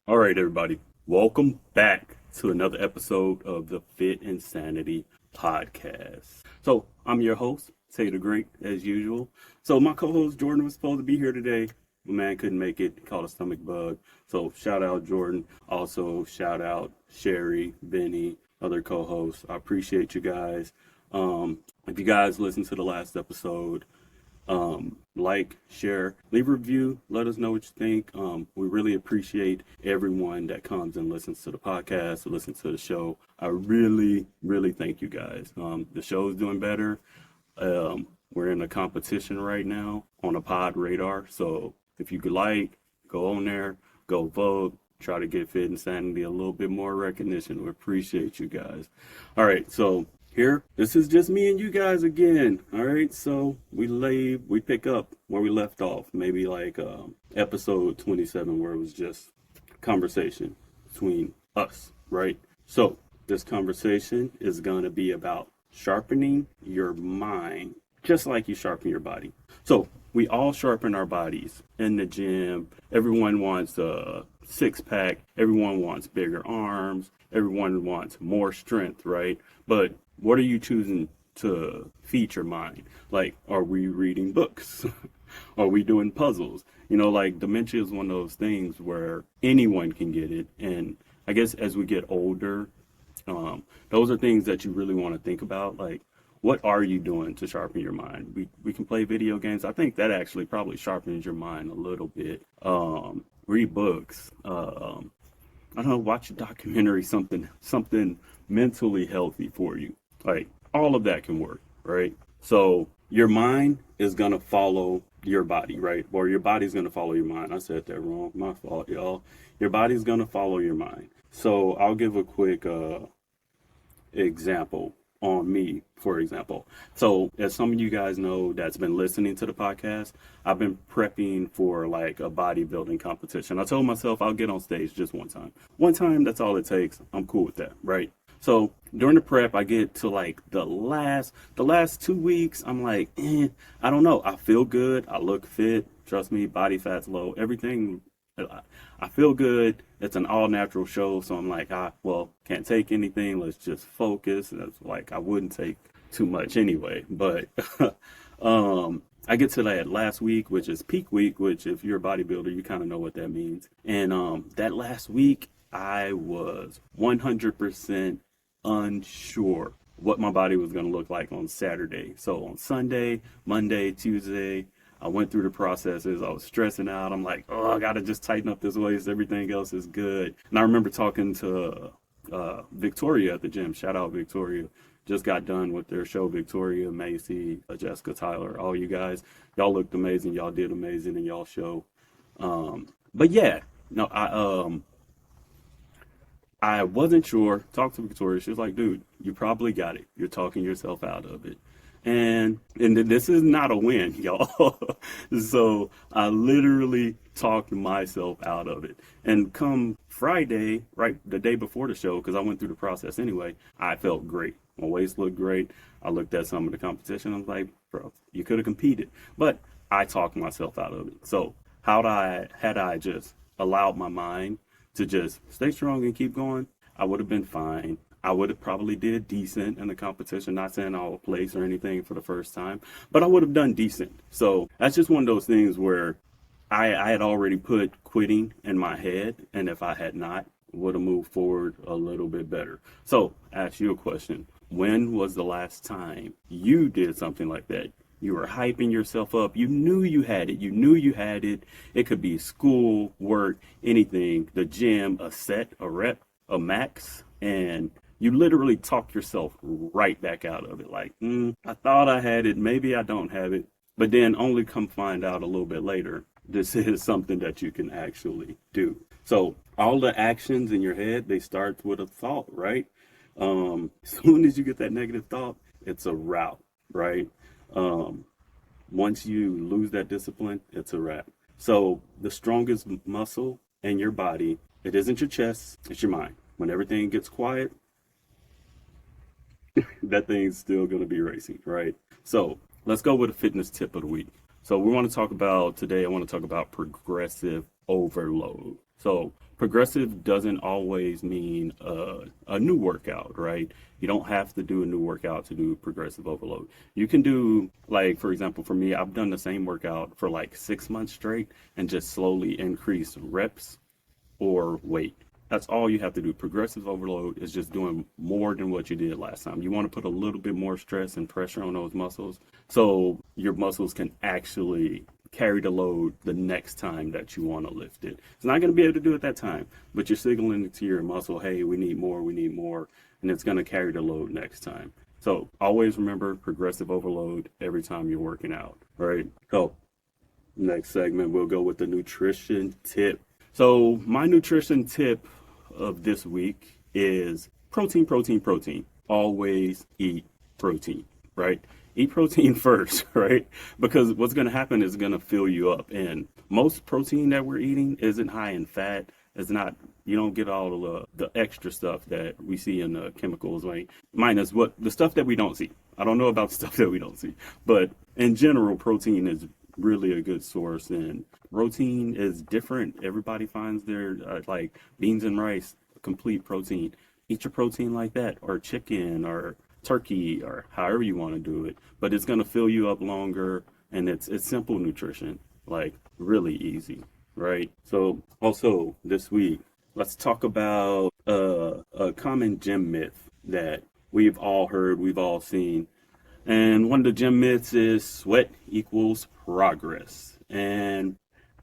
All right, everybody. Welcome back to another episode of the Fit Insanity Podcast. So, I'm your host, Tay the Great, as usual. So, my co host Jordan was supposed to be here today. My man couldn't make it, he caught a stomach bug. So, shout out Jordan. Also, shout out Sherry, Benny, other co hosts. I appreciate you guys. If you guys listened to the last episode, like, share, leave a review. Let us know what you think. We really appreciate everyone that comes and listens to the podcast, listens to the show. I really, really thank you guys. The show is doing better. We're in a competition right now on a pod radar. So if you could go on there, go vote, try to get Fit Insanity a little bit more recognition. We appreciate you guys. All right, so here, this is just me and you guys again. All right, so we pick up where we left off, maybe like episode 27, where it was just conversation between us, right? So this conversation is going to be about sharpening your mind, just like you sharpen your body. So we all sharpen our bodies in the gym. Everyone wants a six pack. Everyone wants bigger arms. Everyone wants more strength, right? But what are you choosing to feed your mind? Like, are we reading books? Are we doing puzzles? Like dementia is one of those things where anyone can get it. And I guess as we get older, those are things that you really want to think about. Like, what are you doing to sharpen your mind? We can play video games. I think that actually probably sharpens your mind a little bit. Read books. I don't know, watch a documentary, something mentally healthy for you. Like, all of that can work, right? So your mind is going to follow your body, right? Or your body's going to follow your mind. I said that wrong. My fault, y'all. Your body's going to follow your mind. So I'll give a quick example on me, for example. So as some of you guys know that's been listening to the podcast, I've been prepping for like a bodybuilding competition. I told myself I'll get on stage just one time. One time, that's all it takes. I'm cool with that, right? So during the prep, I get to like the last 2 weeks. I'm like, I don't know. I feel good. I look fit. Trust me, body fat's low. Everything. I feel good. It's an all natural show. So I'm like, can't take anything. Let's just focus. That's like, I wouldn't take too much anyway. But I get to that last week, which is peak week, which if you're a bodybuilder, you kind of know what that means. And that last week, I was 100% unsure what my body was going to look like on Saturday. So on Sunday, Monday, Tuesday, I went through the processes. I was stressing out. I'm like, I got to just tighten up this waist. Everything else is good. And I remember talking to Victoria at the gym. Shout out Victoria. Just got done with their show. Victoria, Macy, Jessica, Tyler, all you guys. Y'all looked amazing. Y'all did amazing in y'all show. But yeah, no, I wasn't sure. Talked to Victoria. She was like, dude, you probably got it. You're talking yourself out of it. And this is not a win, y'all. So I literally talked myself out of it. And come Friday, right, the day before the show, because I went through the process anyway, I felt great. My waist looked great. I looked at some of the competition. I was like, bro, you could have competed. But I talked myself out of it. So had I just allowed my mind to just stay strong and keep going, I would have been fine. I would have probably did decent in the competition, not saying I'll place or anything for the first time, but I would have done decent. So that's just one of those things where I had already put quitting in my head, and if I had not, would have moved forward a little bit better. So ask you a question. When was the last time you did something like that? You were hyping yourself up. You knew you had it. You knew you had it. It could be school, work, anything, the gym, a set, a rep, a max, and you literally talk yourself right back out of it. Like, I thought I had it. Maybe I don't have it. But then only come find out a little bit later, this is something that you can actually do. So all the actions in your head, they start with a thought, right? As soon as you get that negative thought, it's a route, right? Once you lose that discipline, it's a wrap. So the strongest muscle in your body, it isn't your chest, it's your mind. When everything gets quiet, that thing's still going to be racing, right? So let's go with a fitness tip of the week. So I want to talk about progressive overload. So progressive doesn't always mean a new workout, right? You don't have to do a new workout to do progressive overload. You can do, like, for example, for me, I've done the same workout for like 6 months straight and just slowly increase reps or weight. That's all you have to do. Progressive overload is just doing more than what you did last time. You want to put a little bit more stress and pressure on those muscles so your muscles can actually carry the load the next time that you want to lift it. It's not going to be able to do it that time, but you're signaling to your muscle, hey, we need more, and it's going to carry the load next time. So always remember progressive overload every time you're working out, right? So next segment, we'll go with the nutrition tip. So my nutrition tip of this week is protein, protein, protein. Always eat protein, right? Eat protein first, right? Because what's going to happen is going to fill you up. And most protein that we're eating isn't high in fat. It's not, you don't get all of the extra stuff that we see in the chemicals, like minus what the stuff that we don't see. I don't know about the stuff that we don't see, but in general, protein is really a good source, and protein is different. Everybody finds their like beans and rice complete protein. Eat your protein like that, or chicken or turkey, or however you want to do it, but it's going to fill you up longer, and it's simple nutrition, like really easy, right? So also this week, let's talk about a common gym myth that we've all heard, we've all seen. And one of the gym myths is sweat equals progress. And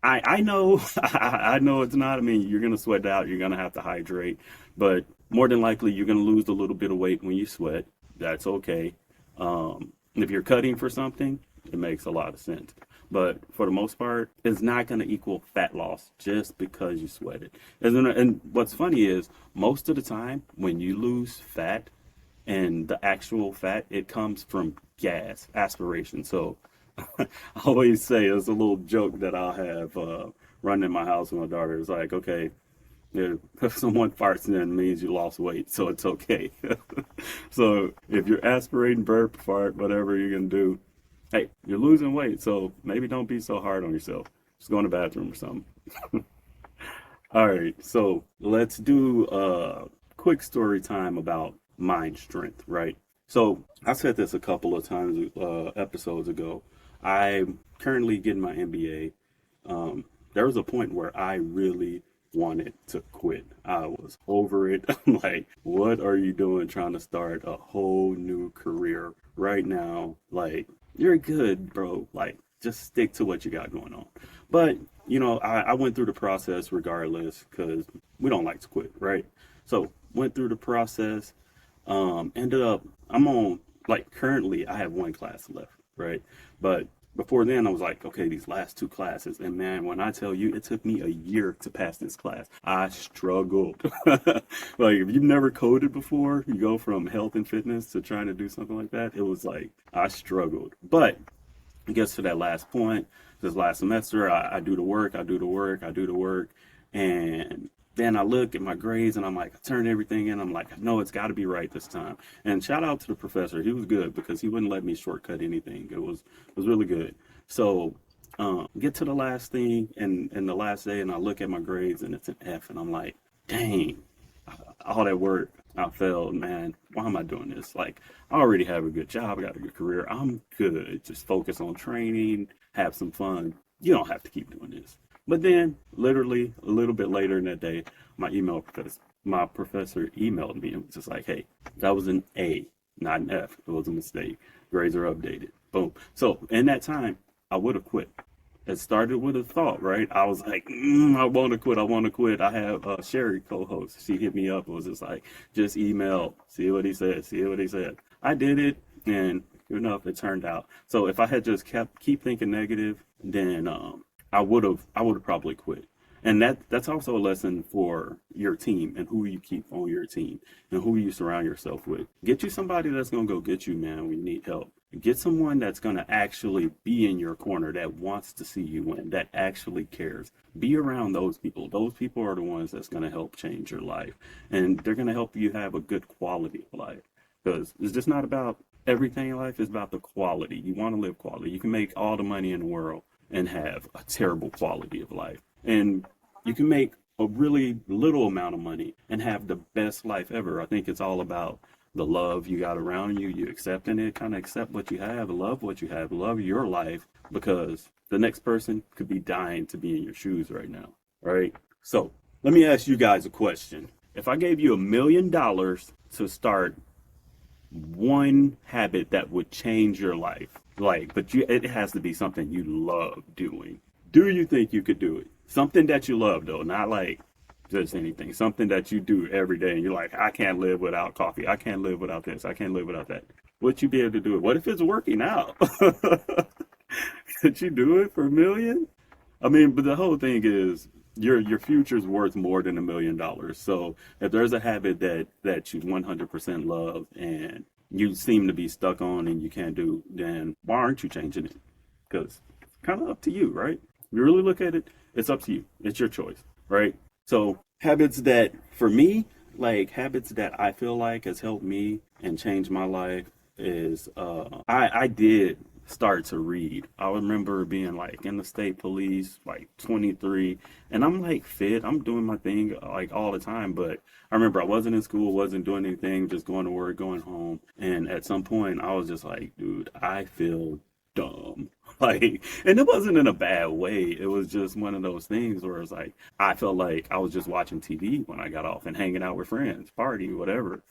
I know I know it's not. I mean, you're gonna sweat out, you're gonna have to hydrate, but more than likely you're gonna lose a little bit of weight when you sweat. That's okay. If you're cutting for something, it makes a lot of sense. But for the most part, it's not going to equal fat loss just because you sweated. And what's funny is most of the time when you lose fat, and the actual fat, it comes from gas, aspiration. So I always say, it's a little joke that I'll have running in my house with my daughter. It's like, okay, if someone farts, then it means you lost weight, so it's okay. So if you're aspirating, burp, fart, whatever you're going to do, hey, you're losing weight, so maybe don't be so hard on yourself. Just go in the bathroom or something. All right, so let's do a quick story time about mind strength, right? So I said this a couple of times, episodes ago. I'm currently getting my MBA. There was a point where I really wanted to quit. I was over it. I'm like, what are you doing trying to start a whole new career right now? Like, you're good, bro. Like, just stick to what you got going on. But, I went through the process regardless because we don't like to quit, right? So went through the process. Ended up, I'm on, like, currently I have one class left, right? But before then I was like, okay, these last two classes. And man, when I tell you, it took me a year to pass this class. I struggled. Like, if you've never coded before, you go from health and fitness to trying to do something like that. It was like, I struggled. But it gets to that last point, this last semester, I do the work, and then I look at my grades and I'm like, I turned everything in. I'm like, no, it's got to be right this time. And shout out to the professor. He was good because he wouldn't let me shortcut anything. It was really good. So get to the last thing and the last day, and I look at my grades and it's an F, and I'm like, dang, all that work, I failed, man. Why am I doing this? Like, I already have a good job. I got a good career. I'm good. Just focus on training, have some fun. You don't have to keep doing this. But then, literally, a little bit later in that day, my professor emailed me and was just like, hey, that was an A, not an F. It was a mistake. Grades are updated. Boom. So, in that time, I would have quit. It started with a thought, right? I was like, I want to quit. I have Sherry co-host. She hit me up. It was just like, just email, see what he said. I did it, and good enough, it turned out. So if I had just keep thinking negative, then I would have probably quit. And that's also a lesson for your team and who you keep on your team and who you surround yourself with. Get you somebody that's going to go get you, man, when you need help. Get someone that's going to actually be in your corner, that wants to see you win, that actually cares. Be around those people. Those people are the ones that's going to help change your life. And they're going to help you have a good quality of life. Because it's just not about everything in life is about the quality. You want to live quality. You can make all the money in the world and have a terrible quality of life. And you can make a really little amount of money and have the best life ever. I think it's all about the love you got around you, you accepting it, kind of accept what you have, love what you have, love your life, because the next person could be dying to be in your shoes right now, right? So let me ask you guys a question. If I gave you $1 million to start one habit that would change your life, it has to be something you love doing. Do you think you could do it? Something that you love, though, not like just anything. Something that you do every day and you're like, I can't live without coffee. I can't live without this. I can't live without that. Would you be able to do it? What if it's working out? Could you do it for $1 million? I mean, but the whole thing is your future's worth more than $1 million. So if there's a habit that you 100% love and you seem to be stuck on and you can't do, then why aren't you changing it? Because it's kind of up to you, right? You really look at it, it's up to you. It's your choice, right? So habits that, for me, like habits that I feel like has helped me and changed my life is I did start to read. I remember being like in the state police, like 23, and I'm like fit. I'm doing my thing like all the time, but I remember I wasn't in school, wasn't doing anything, just going to work, going home. And at some point I was just like, dude, I feel dumb. Like, and it wasn't in a bad way. It was just one of those things where it's like, I felt like I was just watching TV when I got off and hanging out with friends, party, whatever.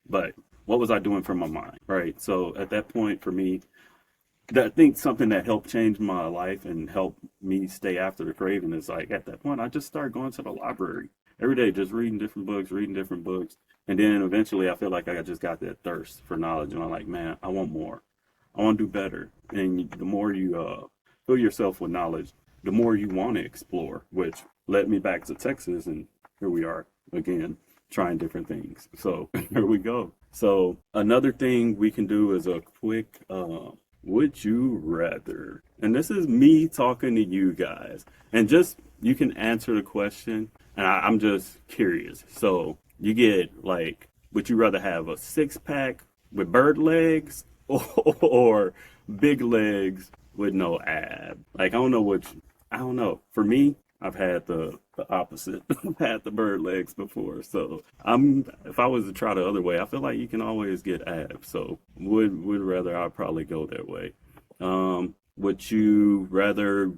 But what was I doing for my mind, right? So at that point for me, I think something that helped change my life and helped me stay after the craving is like, at that point, I just started going to the library every day, just reading different books. And then eventually I feel like I just got that thirst for knowledge. And I'm like, man, I want more. I want to do better. And the more you fill yourself with knowledge, the more you want to explore, which led me back to Texas. And here we are again, trying different things. So here we go. So another thing we can do is a quick, would you rather? And this is me talking to you guys. And just, you can answer the question. And I'm just curious. So you get like, would you rather have a 6-pack with bird legs or big legs with no ab? Like, I don't know. For me, I've had the opposite. I've had the bird legs before. So if I was to try the other way, I feel like you can always get abs. So would rather I'd probably go that way. Would you rather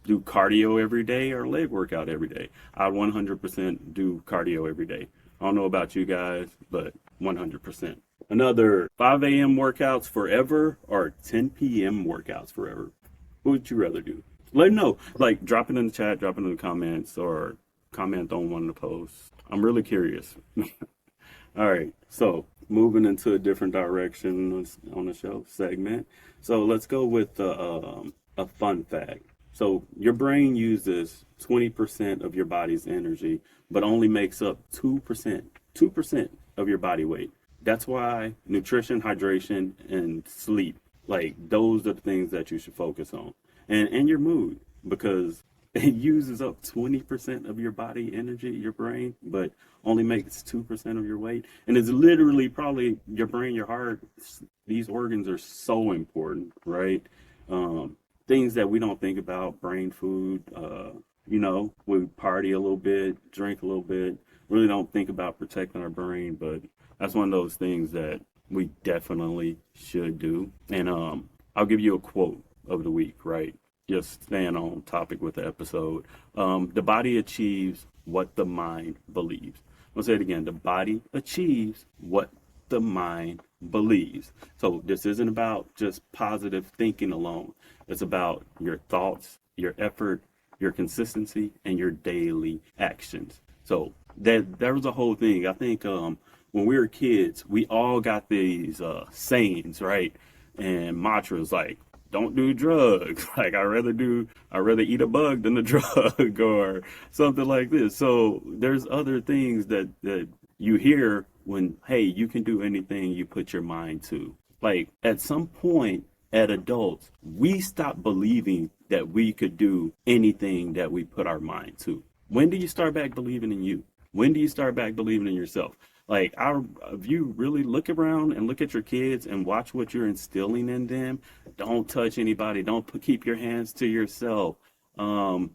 do cardio every day or leg workout every day? I'd 100% do cardio every day. I don't know about you guys, but 100%. Another 5 a.m. workouts forever or 10 p.m. workouts forever? What would you rather do? Let me know. Like, drop it in the chat, drop it in the comments, or comment on one of the posts. I'm really curious. All right, so moving into a different direction on the show segment. So let's go with a fun fact. So your brain uses 20% of your body's energy, but only makes up 2% of your body weight. That's why nutrition, hydration, and sleep, like those are the things that you should focus on. And your mood, because it uses up 20% of your body energy, your brain, but only makes 2% of your weight. And it's literally probably your brain, your heart, these organs are so important, right? Things that we don't think about, brain food, we party a little bit, drink a little bit, really don't think about protecting our brain, but that's one of those things that we definitely should do. And I'll give you a quote of the week, right? Just staying on topic with the episode. The body achieves what the mind believes. I'll say it again. The body achieves what the mind believes. So this isn't about just positive thinking alone. It's about your thoughts, your effort, your consistency, and your daily actions. So there was a whole thing. I think when we were kids, we all got these sayings, right? And mantras like, don't do drugs. Like, I'd rather eat a bug than a drug or something like this. So there's other things that you hear when, hey, you can do anything you put your mind to. Like, at some point at adults, we stop believing that we could do anything that we put our mind to. When do you start back believing in you? When do you start back believing in yourself? Like, if you really look around and look at your kids and watch what you're instilling in them, don't touch anybody. Don't keep your hands to yourself. Um,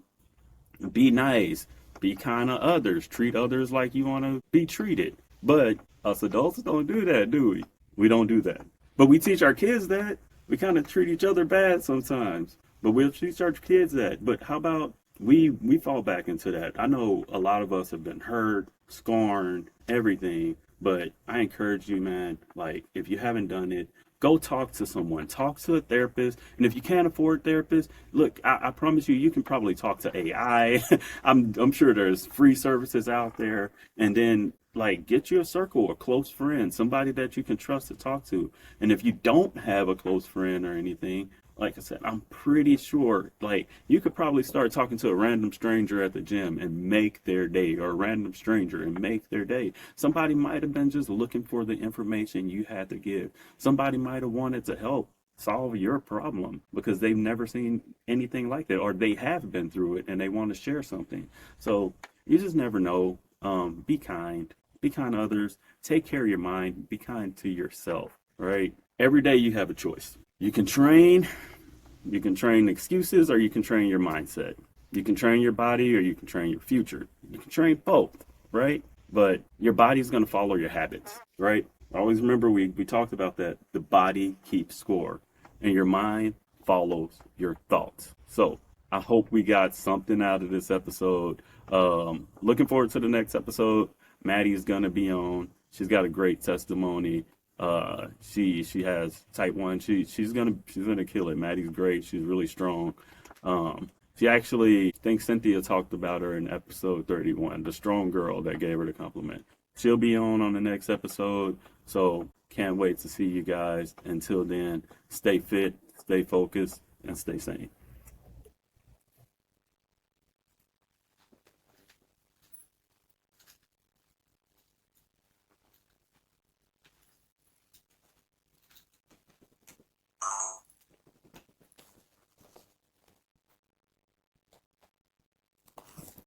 be nice. Be kind to others. Treat others like you want to be treated. But us adults don't do that, do we? We don't do that. But we teach our kids that. We kind of treat each other bad sometimes. But we'll teach our kids that. But how about we fall back into that? I know a lot of us have been hurt, scorned, everything. But I encourage you, man, like, if you haven't done it, go talk to someone. Talk to a therapist. And if you can't afford therapists, look, I promise you, you can probably talk to AI. I'm sure there's free services out there. And then, like, get you a circle, a close friend, somebody that you can trust to talk to. And if you don't have a close friend or anything, like I said, I'm pretty sure, like, you could probably start talking to a random stranger at the gym and make their day, or a random stranger and make their day. Somebody might have been just looking for the information you had to give. Somebody might have wanted to help solve your problem because they've never seen anything like that, or they have been through it and they want to share something. So you just never know. Be kind. Be kind to others. Take care of your mind. Be kind to yourself, right? Every day you have a choice. You can train excuses, or you can train your mindset. You can train your body, or you can train your future. You can train both, right? But your body's going to follow your habits, right? Always remember, we talked about that. The body keeps score, and your mind follows your thoughts. So I hope we got something out of this episode. Looking forward to the next episode. Maddie's going to be on. She's got a great testimony. She has type 1. She's gonna kill it. Maddie's great. She's really strong. She actually, I think Cynthia talked about her in episode 31, the strong girl that gave her the compliment. She'll be on the next episode. So can't wait to see you guys. Until then, stay fit, stay focused, and stay sane.